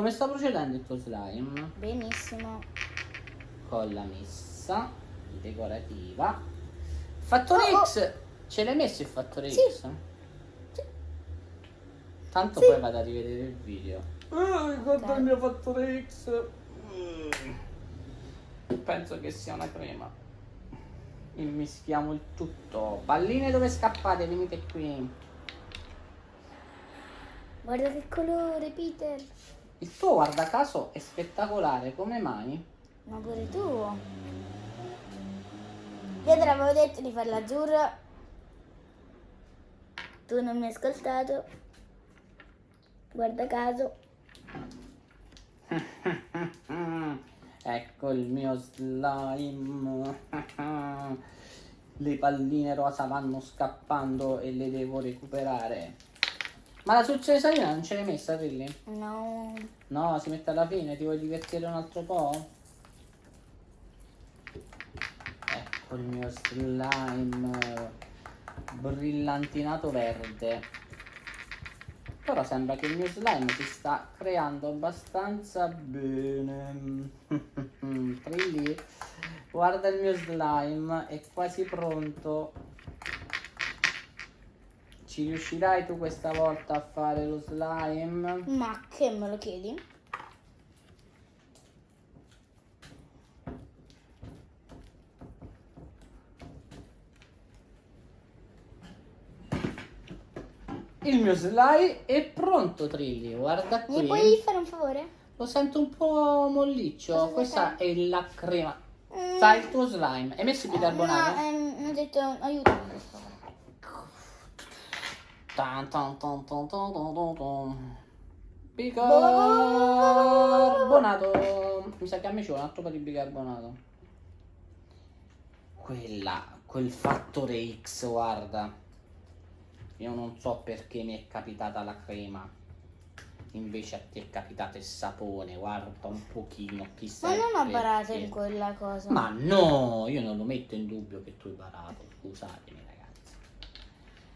Come sta procedendo il tuo slime? Benissimo. Con la messa decorativa. Fattore Oh, oh. X, ce l'hai messo il fattore Sì. X? Sì. Tanto Sì. poi vado a rivedere il video. Guarda Dai. il mio fattore X. Penso che sia una crema. Immischiamo il tutto. Palline, dove scappate? Venite qui. Guarda che colore, Peter. Il tuo guardacaso è spettacolare, come mai? Ma pure tu. Io te l'avevo detto di fare l'azzurro. Tu non mi hai ascoltato. Guarda caso. Ecco il mio slime. Le palline rosa vanno scappando e le devo recuperare. Ma la soluzione salina non ce l'hai messa, Trilli? No. No, si mette alla fine, ti vuoi divertire un altro po'? Ecco il mio slime brillantinato verde. Però sembra che il mio slime si sta creando abbastanza bene. Trilli, guarda il mio slime, è quasi pronto. Ci riuscirai tu questa volta a fare lo slime? Ma che me lo chiedi? Il mio slime è pronto, Trilli, guarda Mi qui. puoi fare un favore? Lo sento un po' molliccio. Cosa Questa vuoi è la crema. Fai il tuo slime. Hai messo il bicarbonato? No, ho detto aiutami per favore. Tan, tan, tan, tan, tan, tan, tan, tan. Bicarbonato. Mi sa che a me ci vuole un altro po' di bicarbonato. Quel fattore X, guarda. Io non so perché mi è capitata la crema. Invece a te è capitato il sapone, guarda un pochino, chissà. Ma non ho perché. barato in quella cosa. Ma no, io non lo metto in dubbio che tu hai barato, scusatemi ragazzi.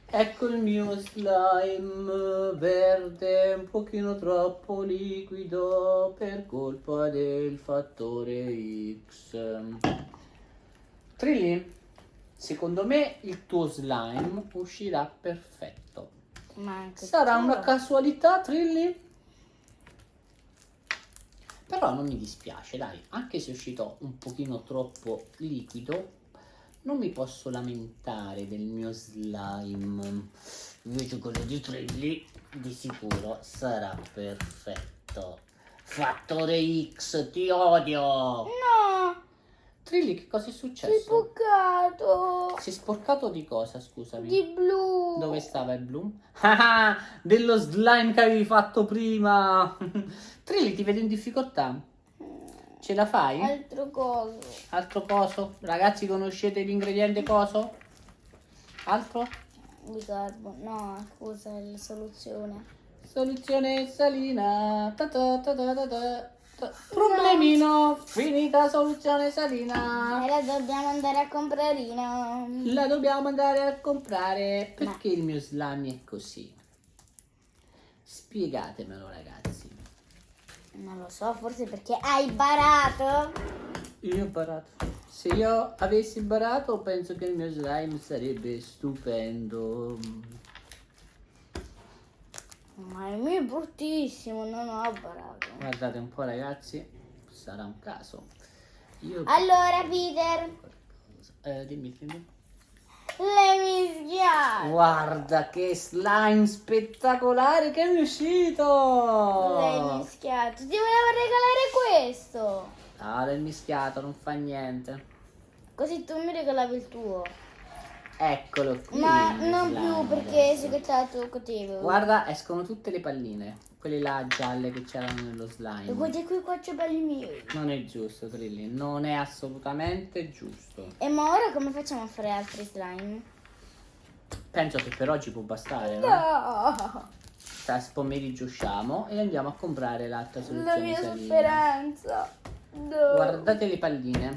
Ecco il mio slime verde, un pochino troppo liquido per colpa del fattore X. Trilli, secondo me il tuo slime uscirà perfetto. Ma anche Sarà tu. una casualità, Trilli? Però non mi dispiace, dai, anche se è uscito un pochino troppo liquido, non mi posso lamentare del mio slime. Invece quello di Trilli di sicuro sarà perfetto. Fattore X, ti odio! No, Trilli, che cosa è sei successo? bucato. Si è sporcato di cosa, scusami? Di blu. Dove stava il blu? Ah, dello slime che avevi fatto prima! Trilli, ti vedo in difficoltà. Ce la fai? Altro coso. Altro coso? Ragazzi, conoscete l'ingrediente coso? Altro? Bicarbo. No, scusa, la soluzione. Soluzione salina. Ta ta ta ta ta ta. Problemino. Finita soluzione salina. E la dobbiamo andare a comprarino. La dobbiamo andare a comprare. Perché il mio slime è così? Spiegatemelo, ragazzi. Non lo so, forse perché hai barato. Io ho barato. Se io avessi barato, penso che il mio slime sarebbe stupendo. Ma il mio è bruttissimo, non ho barato. Guardate un po', ragazzi, sarà un caso. Io... Allora, Peter, dimmi. le mischiate. Guarda che slime spettacolare che è uscito! L'hai mischiato. Ti volevo regalare questo. Ah, l'hai mischiato, non fa niente. Così tu mi regalavi il tuo. Eccolo qui. Ma il non slime più perché adesso. sei stato cattivo. Guarda, escono tutte le palline. Quelle là gialle che c'erano nello slime. E guarda qui qua c'è belli miei. Non è giusto, Trilli, non è assolutamente giusto. E ma ora come facciamo a fare altri slime? Penso che per oggi può bastare, no? No! Tra pomeriggio usciamo e andiamo a comprare l'altra La soluzione mia salina. speranza. No. Guardate le palline.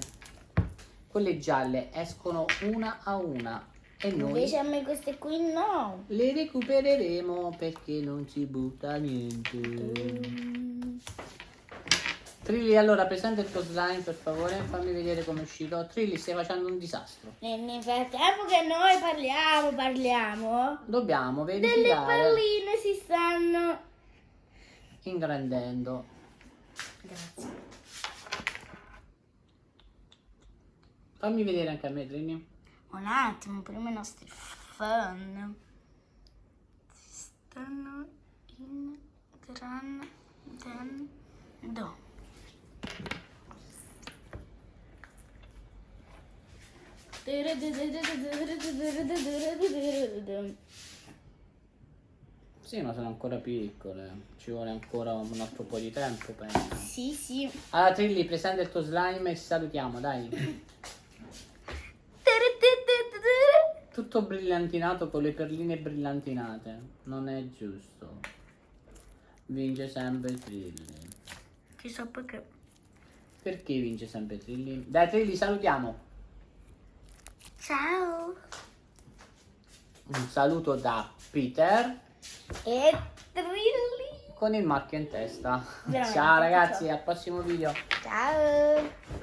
Quelle gialle escono una a una. E noi Invece a me queste qui no. le recupereremo perché non si butta niente. Trilli, allora presenta il tuo slime per favore, fammi vedere come è uscito. Trilli, stai facendo un disastro. Nel frattempo che noi parliamo, Dobbiamo delle verificare palline si stanno... ingrandendo. Grazie. Fammi vedere anche a me, Trilli. Un attimo, prima i nostri fan si stanno ingrandendo. Sì, ma sono ancora piccole. Ci vuole ancora un altro po' di tempo, penso. Sì, sì. Allora, Trilli, presenta il tuo slime e ci salutiamo, dai. Tutto brillantinato con le perline brillantinate. Non è giusto. Vince sempre Trilli. Chissà perché. Perché vince sempre Trilli? Dai, Trilli, salutiamo. Ciao. Un saluto da Peter E Trilli. con il marchio in testa. Veramente, Ciao ragazzi, ciao. al prossimo video. Ciao.